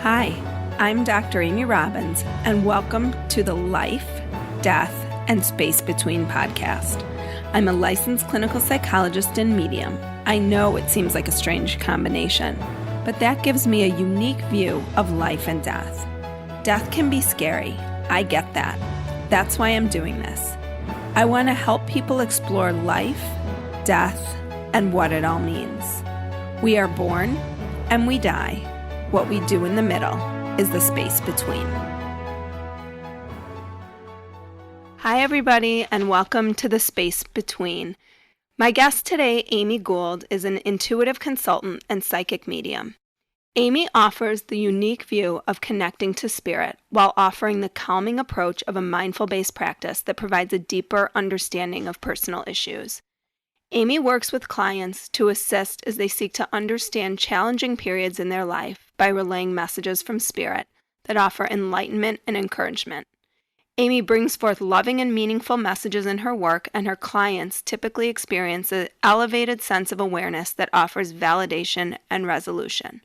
Hi, I'm Dr. Amy Robbins, and welcome to the Life, Death, and Space Between podcast. I'm a licensed clinical psychologist and medium. I know it seems like a strange combination, but that gives me a unique view of life and death. Death can be scary. I get that. That's why I'm doing this. I want to help people explore life, death, and what it all means. We are born and we die. What we do in the middle is the space between. Hi, everybody, and welcome to the Space Between. My guest today, Amy Gould, is an intuitive consultant and psychic medium. Amy offers the unique view of connecting to spirit while offering the calming approach of a mindful-based practice that provides a deeper understanding of personal issues. Amy works with clients to assist as they seek to understand challenging periods in their life by relaying messages from spirit that offer enlightenment and encouragement. Amy brings forth loving and meaningful messages in her work, and her clients typically experience an elevated sense of awareness that offers validation and resolution.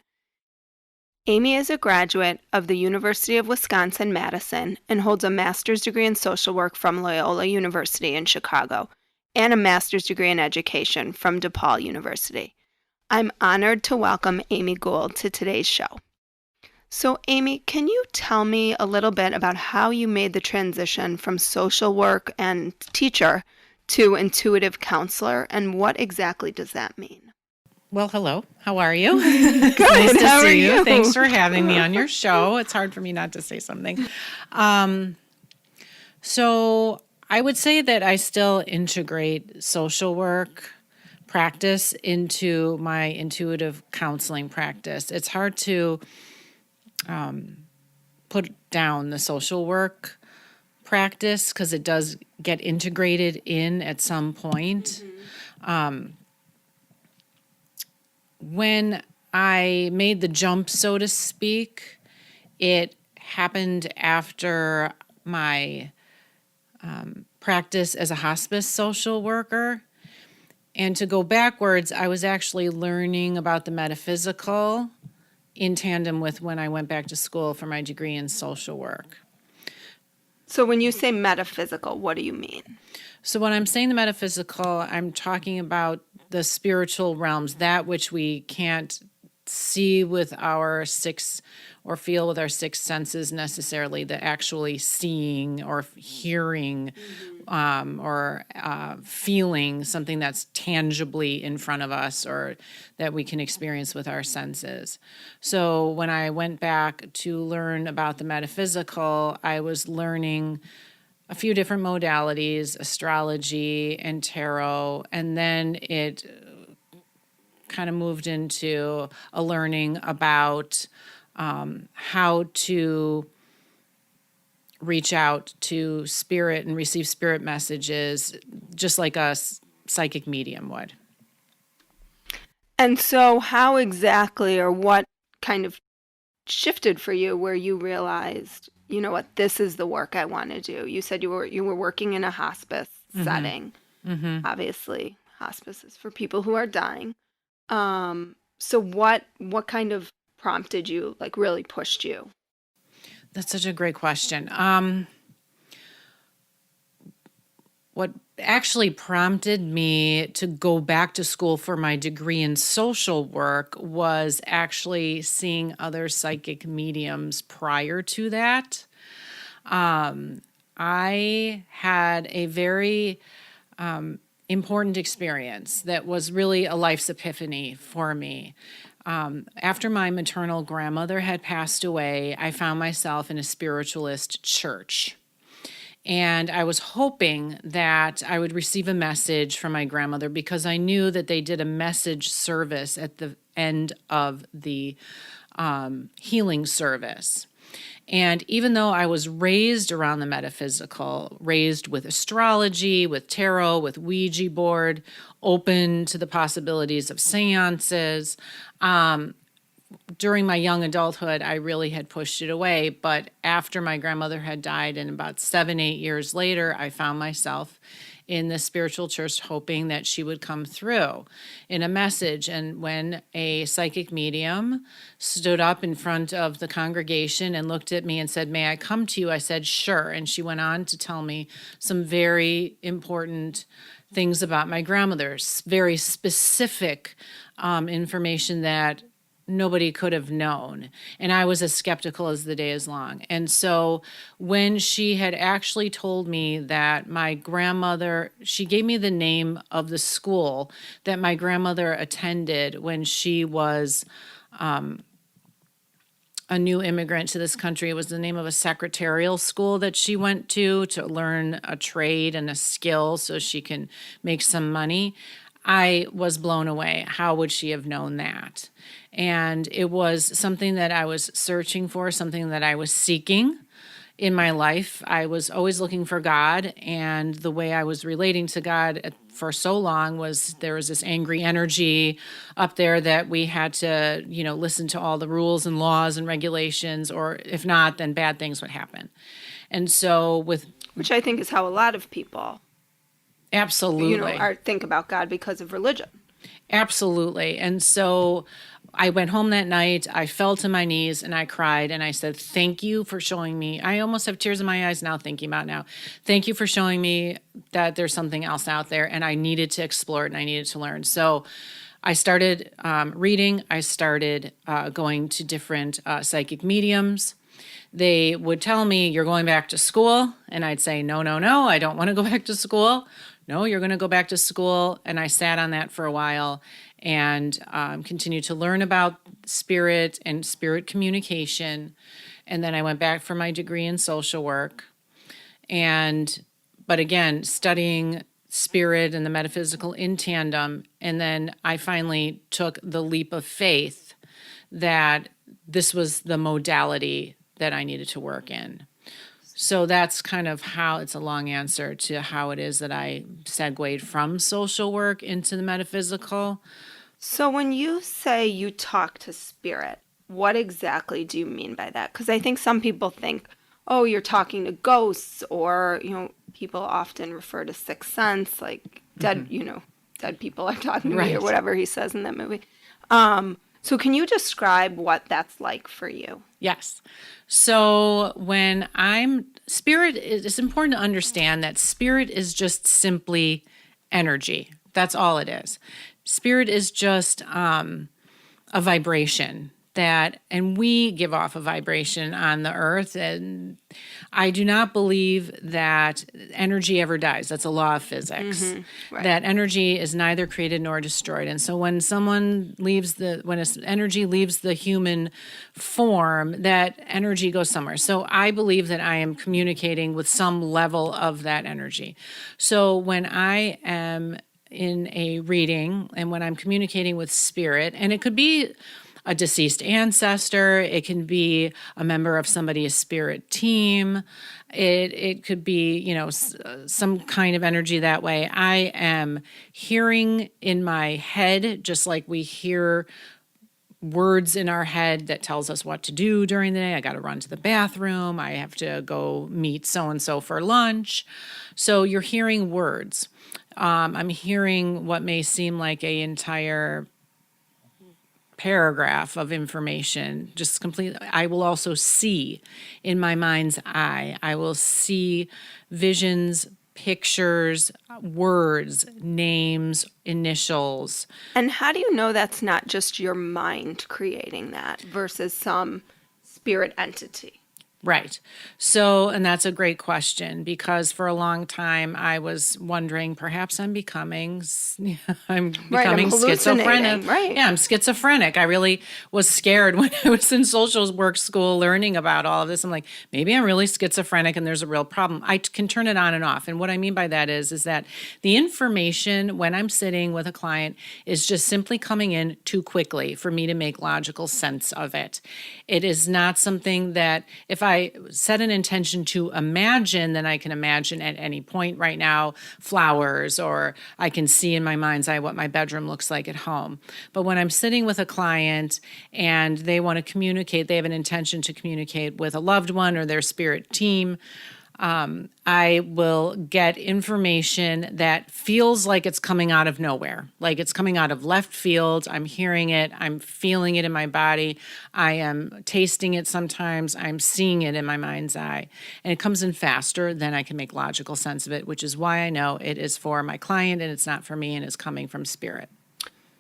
Amy is a graduate of the University of Wisconsin-Madison and holds a master's degree in social work from Loyola University in Chicago and a master's degree in education from DePaul University. I'm honored to welcome Amy Gould to today's show. So, Amy, can you tell me a little bit about how you made the transition from social work and teacher to intuitive counselor, and what exactly does that mean? Well, hello. How are you? Good. Nice to How are see you. you? Thanks for having me on your show. It's hard for me not to say something. So I would say that I still integrate social work practice into my intuitive counseling practice. It's hard to put down the social work practice because it does get integrated in at some point. When I made the jump, so to speak, it happened after my practice as a hospice social worker. And to go backwards, I was actually learning about the metaphysical in tandem with when I went back to school for my degree in social work. So when you say metaphysical, what do you mean? So when I'm saying the metaphysical, I'm talking about the spiritual realms, that which we can't see with our six or feel with our six senses necessarily, the actually seeing or hearing or feeling something that's tangibly in front of us or that we can experience with our senses. So when I went back to learn about the metaphysical, I was learning a few different modalities, astrology and tarot, and then it kind of moved into a learning about how to reach out to spirit and receive spirit messages, just like a psychic medium would. And so how exactly, or what kind of shifted for you where you realized, you know what, this is the work I want to do? You said you were working in a hospice setting. Obviously, hospice is for people who are dying. So what kind of prompted you, like really pushed you? That's such a great question. What actually prompted me to go back to school for my degree in social work was actually seeing other psychic mediums prior to that. I had a very important experience that was really a life's epiphany for me. After my maternal grandmother had passed away, I found myself in a spiritualist church. And I was hoping that I would receive a message from my grandmother because I knew that they did a message service at the end of the healing service. And even though I was raised around the metaphysical, raised with astrology, with tarot, with Ouija board, open to the possibilities of seances, during my young adulthood, I really had pushed it away. But after my grandmother had died, and about 7-8 years later, I found myself in the spiritual church, hoping that she would come through in a message. And when a psychic medium stood up in front of the congregation and looked at me and said, "May I come to you?" I said, "Sure." And she went on to tell me some very important things about my grandmother, very specific information that nobody could have known. And I was as skeptical as the day is long. And so when she had actually told me that my grandmother, she gave me the name of the school that my grandmother attended when she was a new immigrant to this country. It was the name of a secretarial school that she went to learn a trade and a skill so she can make some money. I was blown away. How would she have known that? And it was something that I was searching for, something that I was seeking in my life. I was always looking for God, and the way I was relating to God for so long was there was this angry energy up there that we had to, listen to all the rules and laws and regulations, or if not, then bad things would happen. And so which I think is how a lot of people absolutely think about God because of religion. Absolutely. And so I went home that night, I fell to my knees and I cried and I said, "Thank you for showing me." I almost have tears in my eyes now thinking about it now. "Thank you for showing me that there's something else out there, and I needed to explore it and I needed to learn." So I started reading. I started going to different psychic mediums. They would tell me, "You're going back to school." And I'd say, no, I don't want to go back to school. "No, you're going to go back to school." And I sat on that for a while and continued to learn about spirit and spirit communication. And then I went back for my degree in social work. But again, studying spirit and the metaphysical in tandem. And then I finally took the leap of faith that this was the modality that I needed to work in. So that's kind of how, it's a long answer to how it is that I segued from social work into the metaphysical. So when you say you talk to spirit, what exactly do you mean by that? Because I think some people think, oh, you're talking to ghosts, or, people often refer to sixth sense, like dead people are talking to me, or whatever he says in that movie. So can you describe what that's like for you? Yes. So when it's important to understand that spirit is just simply energy. That's all it is. Spirit is just a vibration and we give off a vibration on the earth. And I do not believe that energy ever dies. That's a law of physics. Mm-hmm. Right. That energy is neither created nor destroyed. And so when energy leaves the human form, that energy goes somewhere. So I believe that I am communicating with some level of that energy. So when I am in a reading and when I'm communicating with spirit, and it could be a deceased ancestor, it can be a member of somebody's spirit team, it could be, some kind of energy that way. I am hearing in my head, just like we hear words in our head that tells us what to do during the day. I got to run to the bathroom. I have to go meet so-and-so for lunch. So you're hearing words. I'm hearing what may seem like an entire paragraph of information, just completely. I will also see in my mind's eye. I will see visions, pictures, words, names, initials. And how do you know that's not just your mind creating that versus some spirit entity? Right. So, and that's a great question, because for a long time I was wondering, perhaps I'm becoming schizophrenic. Right. Yeah, I'm schizophrenic. I really was scared when I was in social work school learning about all of this. I'm like, maybe I'm really schizophrenic and there's a real problem. I can turn it on and off. And what I mean by that is that the information when I'm sitting with a client is just simply coming in too quickly for me to make logical sense of it. It is not something that if I set an intention to imagine, then I can imagine at any point right now flowers, or I can see in my mind's eye what my bedroom looks like at home. But when I'm sitting with a client and they want to communicate, they have an intention to communicate with a loved one or their spirit team, I will get information that feels like it's coming out of nowhere, like it's coming out of left field. I'm hearing it. I'm feeling it in my body. I am tasting it sometimes. I'm seeing it in my mind's eye. And it comes in faster than I can make logical sense of it, which is why I know it is for my client and it's not for me and it's coming from spirit.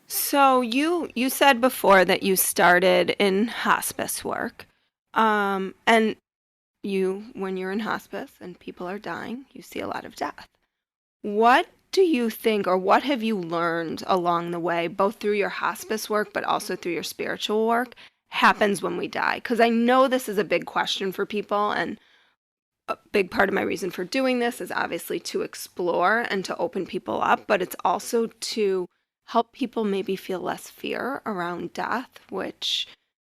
So you said before that you started in hospice work. And when you're in hospice and people are dying, you see a lot of death. What do you think, or what have you learned along the way, both through your hospice work, but also through your spiritual work, happens when we die? Because I know this is a big question for people, and a big part of my reason for doing this is obviously to explore and to open people up, but it's also to help people maybe feel less fear around death, which,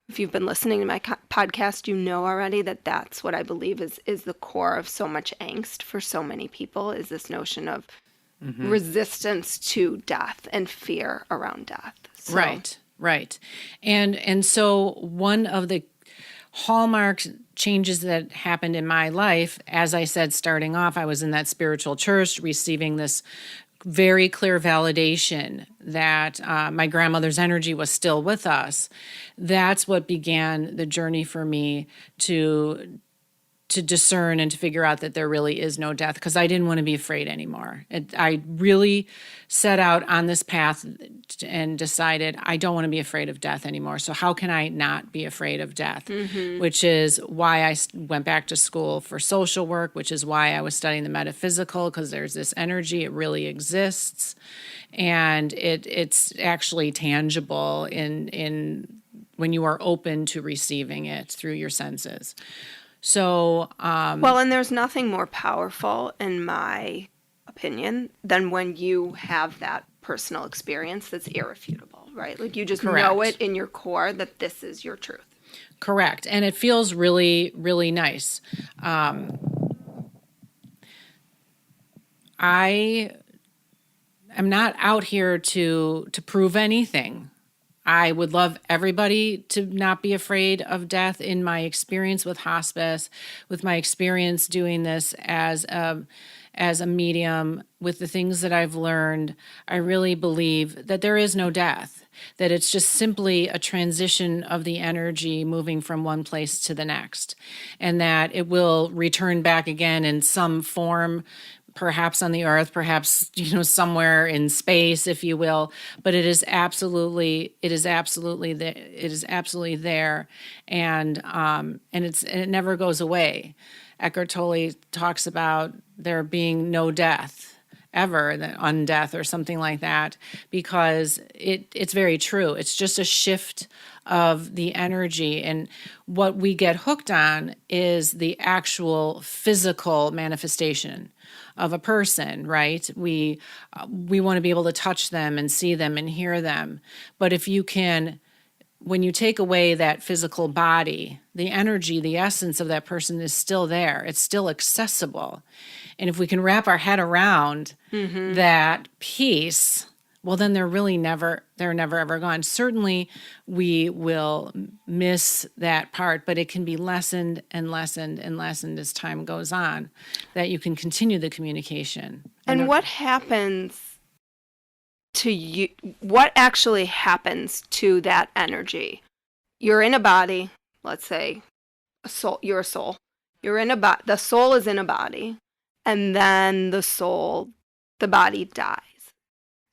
if you've been listening to my podcast, you know already that that's what I believe is the core of so much angst for so many people, is this notion of resistance to death and fear around death. So. Right. And so one of the hallmark changes that happened in my life, as I said, starting off, I was in that spiritual church receiving this very clear validation that my grandmother's energy was still with us. That's what began the journey for me to discern and to figure out that there really is no death, because I didn't want to be afraid anymore. I really set out on this path and decided I don't want to be afraid of death anymore. So how can I not be afraid of death? Which is why I went back to school for social work, which is why I was studying the metaphysical, because there's this energy, it really exists. And it's actually tangible in when you are open to receiving it through your senses. So, well, and there's nothing more powerful, in my opinion, than when you have that personal experience that's irrefutable, right? Like you just know it in your core that this is your truth. Correct. And it feels really, really nice. I am not out here to prove anything. I would love everybody to not be afraid of death. In my experience with hospice, with my experience doing this as a medium, with the things that I've learned, I really believe that there is no death, that it's just simply a transition of the energy moving from one place to the next, and that it will return back again in some form, perhaps on the earth, perhaps, somewhere in space, if you will, but it is absolutely there. And it never goes away. Eckhart Tolle talks about there being no death ever, undeath or something like that, because it's very true. It's just a shift of the energy. And what we get hooked on is the actual physical manifestation of a person, right? We want to be able to touch them and see them and hear them. But if you can, when you take away that physical body, the energy, the essence of that person is still there. It's still accessible. And if we can wrap our head around that piece, well, then they're never ever gone. Certainly we will miss that part, but it can be lessened and lessened and lessened as time goes on, that you can continue the communication. And what happens to you? What actually happens to that energy? You're in a body, let's say a soul, you're a soul. You're in a body, the soul is in a body, and then the body dies.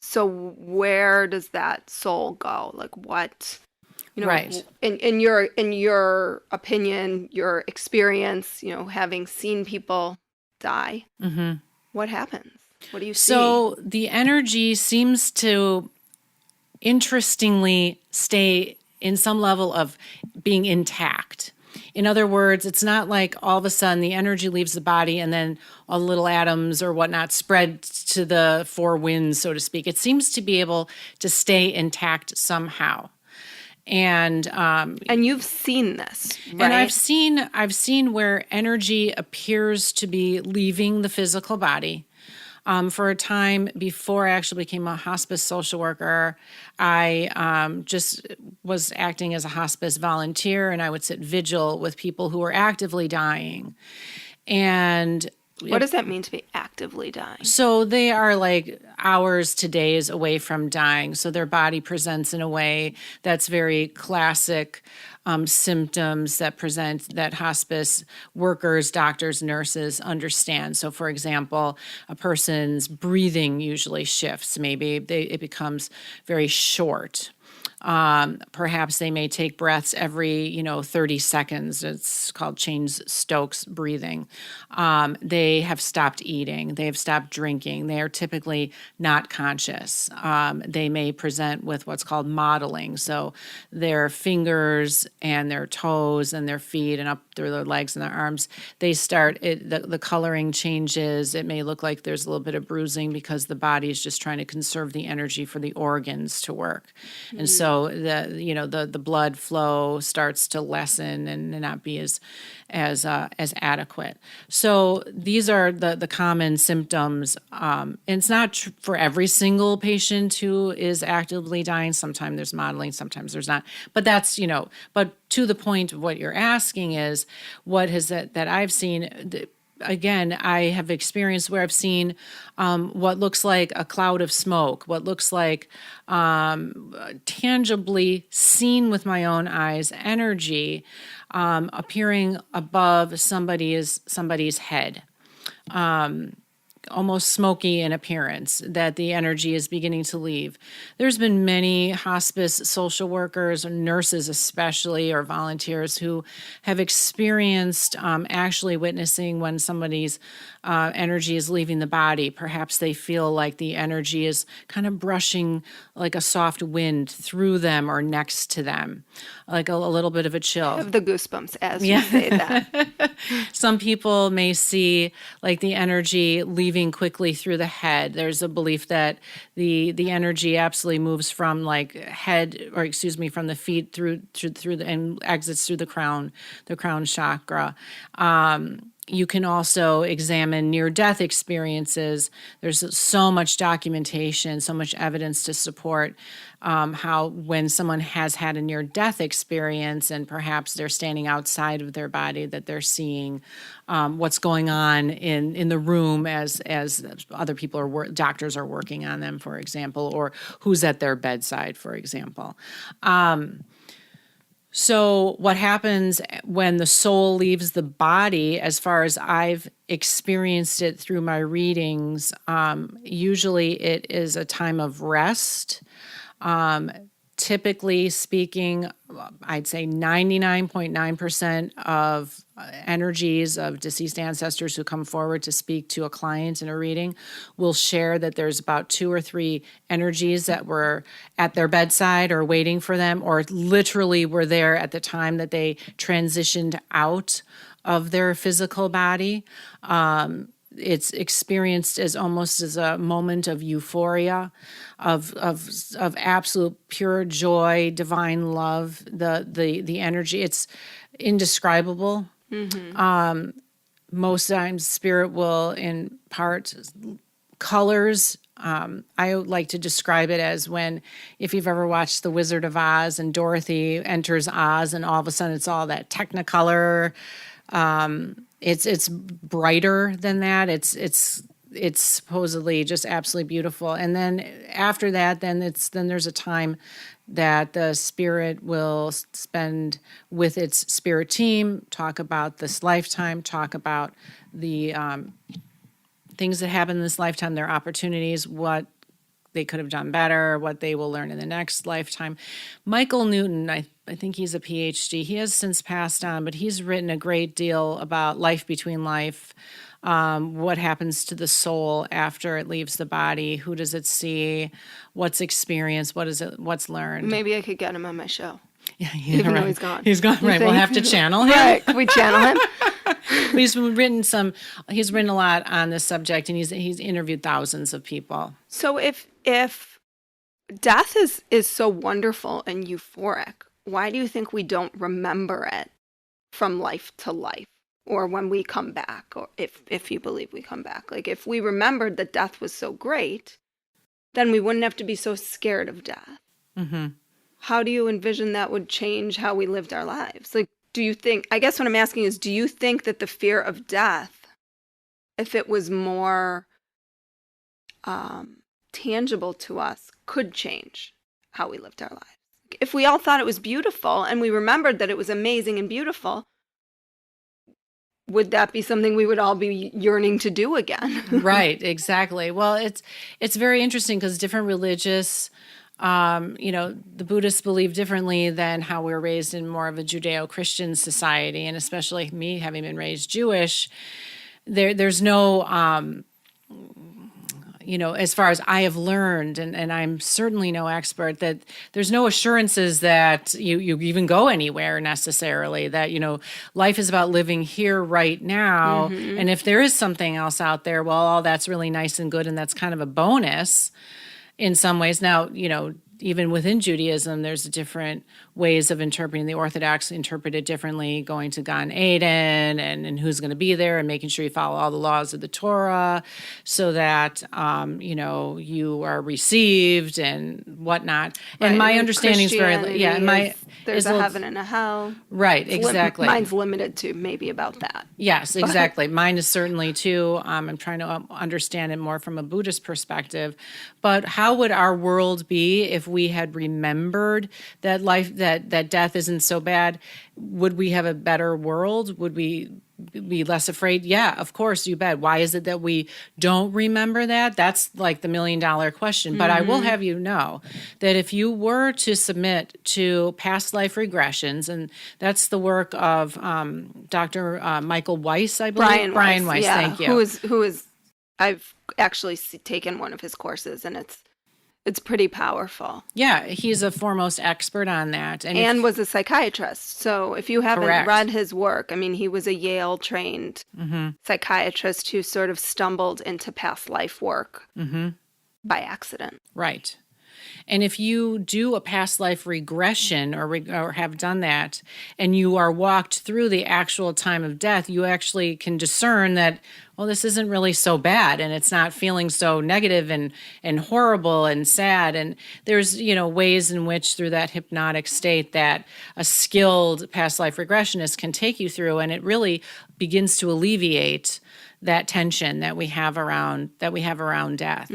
So where does that soul go? Like what, right. In your opinion, your experience, having seen people die, what happens? What do you see? So the energy seems to interestingly stay in some level of being intact. In other words, it's not like all of a sudden the energy leaves the body and then all the little atoms or whatnot spread to the four winds, so to speak. It seems to be able to stay intact somehow. And you've seen this, right? And I've seen where energy appears to be leaving the physical body. For a time before I actually became a hospice social worker, I just was acting as a hospice volunteer, and I would sit vigil with people who were actively dying. And What does that mean to be actively dying? so they are like hours to days away from dying. So their body presents in a way that's very classic symptoms that present that hospice workers, doctors, nurses understand. So, for example, a person's breathing usually shifts. Maybe it becomes very short. Perhaps they may take breaths every, 30 seconds. It's called Cheyne-Stokes breathing. They have stopped eating. They have stopped drinking. They are typically not conscious. They may present with what's called modeling. So their fingers and their toes and their feet and up through their legs and their arms, they start, the coloring changes. It may look like there's a little bit of bruising because the body is just trying to conserve the energy for the organs to work. And so the blood flow starts to lessen and not be as adequate. So these are the common symptoms. And it's not for every single patient who is actively dying. Sometimes there's modeling, sometimes there's not. But that's but to the point of what you're asking is what has that I've seen. Again, I have experienced where I've seen what looks like a cloud of smoke, what looks like tangibly seen with my own eyes, energy appearing above somebody's head. Almost smoky in appearance, that the energy is beginning to leave. There's been many hospice social workers, or nurses especially, or volunteers who have experienced actually witnessing when somebody's energy is leaving the body. Perhaps they feel like the energy is kind of brushing like a soft wind through them or next to them, like a little bit of a chill. I have the goosebumps as you say that. Some people may see like the energy leaving quickly through the head. There's a belief that the energy absolutely moves from like from the feet through and exits through the crown chakra. You can also examine near-death experiences. There's so much documentation, so much evidence to support how when someone has had a near-death experience and perhaps they're standing outside of their body, that they're seeing what's going on in the room as other people doctors are working on them, for example, or who's at their bedside, for example. So what happens when the soul leaves the body, as far as I've experienced it through my readings, usually it is a time of rest. Typically speaking, I'd say 99.9% of energies of deceased ancestors who come forward to speak to a client in a reading will share that there's about 2 or 3 energies that were at their bedside or waiting for them, or literally were there at the time that they transitioned out of their physical body. It's experienced as almost as a moment of euphoria, of absolute pure joy, divine love. The energy, it's indescribable. Mm-hmm. Most times, spirit will impart colors. I like to describe it as if you've ever watched The Wizard of Oz and Dorothy enters Oz, and all of a sudden it's all that Technicolor. It's brighter than that. It's supposedly just absolutely beautiful. And then after that, then there's a time that the spirit will spend with its spirit team, talk about this lifetime, talk about the things that happen in this lifetime, their opportunities, what they could have done better, what they will learn in the next lifetime. Michael Newton, I think he's a PhD. He has since passed on, but he's written a great deal about life between life, what happens to the soul after it leaves the body, who does it see, what's experienced, what's learned. Maybe I could get him on my show. Yeah, even right. though he's gone. He's gone, right. We'll have to channel him. Right, can we channel him? He's written a lot on this subject, and he's interviewed thousands of people. So if death is so wonderful and euphoric, why do you think we don't remember it from life to life, or when we come back, or if you believe we come back? Like, if we remembered that death was so great, then we wouldn't have to be so scared of death. Mm-hmm. How do you envision that would change how we lived our lives? Like, do you think, I guess what I'm asking is, do you think that the fear of death if it was more tangible to us, could change how we lived our lives. If we all thought it was beautiful and we remembered that it was amazing and beautiful, would that be something we would all be yearning to do again? Right, exactly. Well, it's very interesting because different religious, the Buddhists believe differently than how we're raised in more of a Judeo-Christian society, and especially me having been raised Jewish, there's no, as far as I have learned, and I'm certainly no expert, that there's no assurances that you even go anywhere necessarily, that, life is about living here right now. And if there is something else out there, well, all that's really nice and good, and that's kind of a bonus in some ways. Now, even within Judaism, there's different ways of interpreting. The Orthodox interpret it differently, going to Gan Eden and who's going to be there and making sure you follow all the laws of the Torah so that, you are received and whatnot. Right. And my understanding is very, there's a heaven and a hell. Right, exactly. Mine's limited to maybe about that. Yes, exactly. Mine is certainly too. I'm trying to understand it more from a Buddhist perspective. But how would our world be if we had remembered that life, that death isn't so bad? Would we have a better world? Would we be less afraid? Yeah, of course, you bet. Why is it that we don't remember that? That's like the $1 million question. But I will have you know that if you were to submit to past life regressions, and that's the work of Dr. Michael Weiss, I believe. Brian Weiss, yeah, thank you. Who is, I've actually taken one of his courses, and it's pretty powerful. Yeah, he's a foremost expert on that. And was a psychiatrist. So if you haven't Correct. read his work, I mean, he was a Yale-trained psychiatrist who sort of stumbled into past life work by accident. Right. And if you do a past life regression or have done that, and you are walked through the actual time of death, you actually can discern that, well, this isn't really so bad, and it's not feeling so negative and horrible and sad. And there's, ways in which through that hypnotic state that a skilled past life regressionist can take you through, and it really begins to alleviate that tension that we have around death.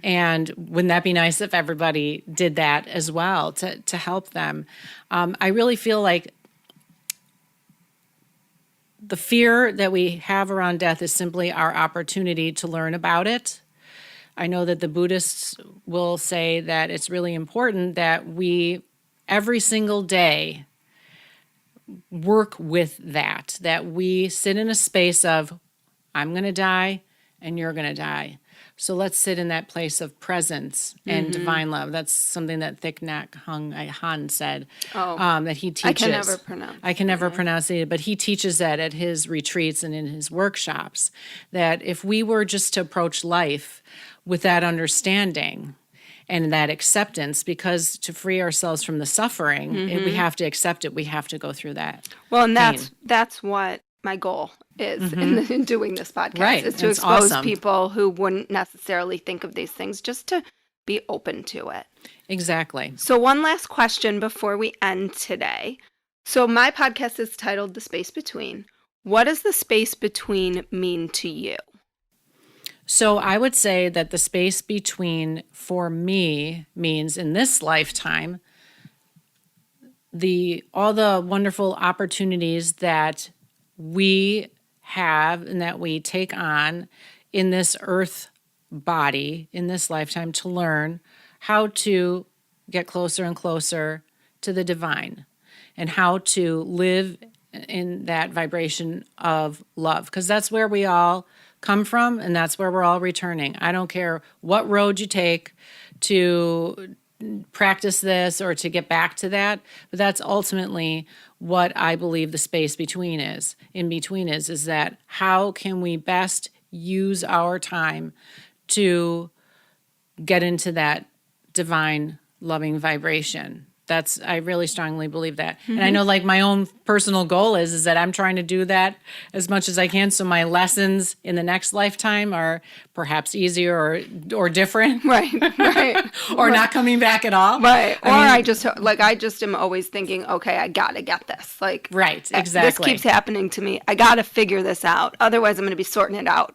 And wouldn't that be nice if everybody did that as well to help them? I really feel like the fear that we have around death is simply our opportunity to learn about it. I know that the Buddhists will say that it's really important that we, every single day, work with that we sit in a space of, I'm going to die and you're going to die. So let's sit in that place of presence and divine love. That's something that Thich Nhat Hanh said that he teaches. I can never pronounce it, but he teaches that at his retreats and in his workshops, that if we were just to approach life with that understanding and that acceptance, because to free ourselves from the suffering, we have to accept it. We have to go through that. Well, and that's what my goal is in doing this podcast, right. is to expose people who wouldn't necessarily think of these things, just to be open to it. Exactly. So one last question before we end today. So my podcast is titled The Space Between. What does the space between mean to you? So I would say that the space between, for me, means in this lifetime, all the wonderful opportunities that we have and that we take on in this earth body, in this lifetime, to learn how to get closer and closer to the divine and how to live in that vibration of love, because that's where we all come from, and that's where we're all returning. I don't care what road you take to practice this or to get back to that, but that's ultimately what I believe the space between is. In between is that how can we best use our time to get into that divine loving vibration. I really strongly believe that. And I know, like, my own personal goal is that I'm trying to do that as much as I can, so my lessons in the next lifetime are perhaps easier or different. Right. Or not coming back at all. Right. I just am always thinking, okay, I got to get this. Like, right, exactly. This keeps happening to me. I got to figure this out. Otherwise, I'm going to be sorting it out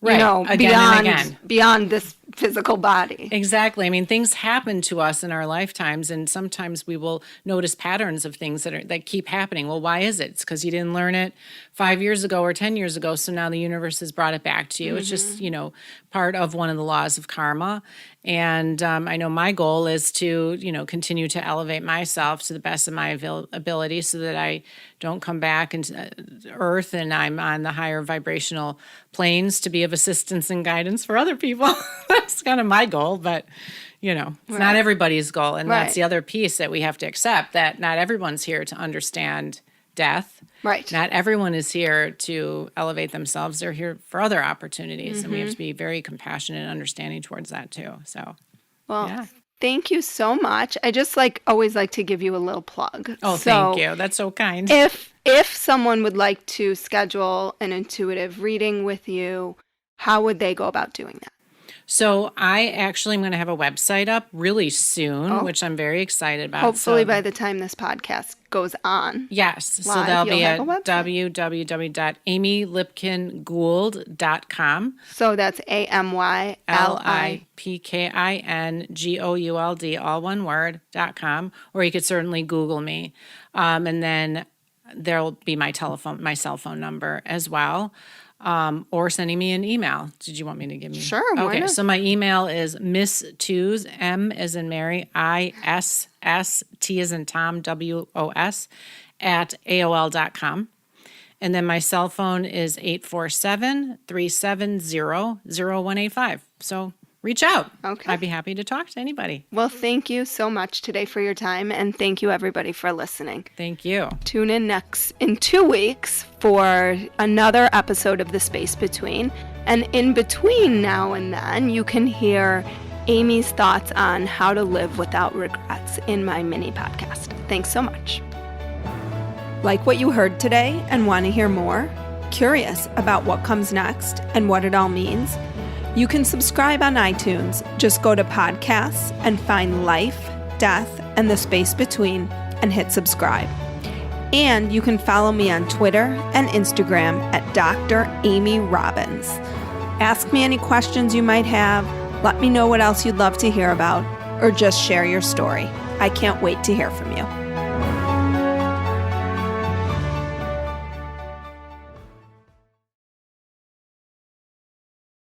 Right. Again and again. beyond this physical body. Exactly. I mean, things happen to us in our lifetimes, and sometimes we will notice patterns of things that keep happening. Well, why is it? It's because you didn't learn it 5 years ago or 10 years ago, so now the universe has brought it back to you. It's just, part of one of the laws of karma. And I know my goal is to, continue to elevate myself to the best of my ability so that I don't come back into Earth and I'm on the higher vibrational planes to be of assistance and guidance for other people. That's kind of my goal, but, it's not everybody's goal. And that's the other piece that we have to accept, that not everyone's here to understand death. Right. Not everyone is here to elevate themselves. They're here for other opportunities, and we have to be very compassionate and understanding towards that too. So, thank you so much. I just always like to give you a little plug. Oh, thank you. That's so kind. If someone would like to schedule an intuitive reading with you, how would they go about doing that? So I actually am going to have a website up really soon, which I'm very excited about. Hopefully by the time this podcast goes on. Yes. Live, so that'll be at www.amylipkingould.com. So that's LIPKINGOULD, all one word, .com. Or you could certainly Google me. And then there'll be my cell phone number as well. Or sending me an email. Did you want me to give me? Sure. Okay. Not? So my email is Miss2s, M as in Mary, ISS, T as in Tom, WOS, at AOL.com. And then my cell phone is 847-370-0185. So reach out. Okay. I'd be happy to talk to anybody. Well, thank you so much today for your time, and thank you everybody for listening. Thank you. Tune in in 2 weeks for another episode of The Space Between. And in between now and then, you can hear Amy's thoughts on how to live without regrets in my mini podcast. Thanks so much. Like what you heard today and want to hear more? Curious about what comes next and what it all means? You can subscribe on iTunes. Just go to podcasts and find Life, Death, and the Space Between and hit subscribe. And you can follow me on Twitter and Instagram at Dr. Amy Robbins. Ask me any questions you might have, let me know what else you'd love to hear about, or just share your story. I can't wait to hear from you.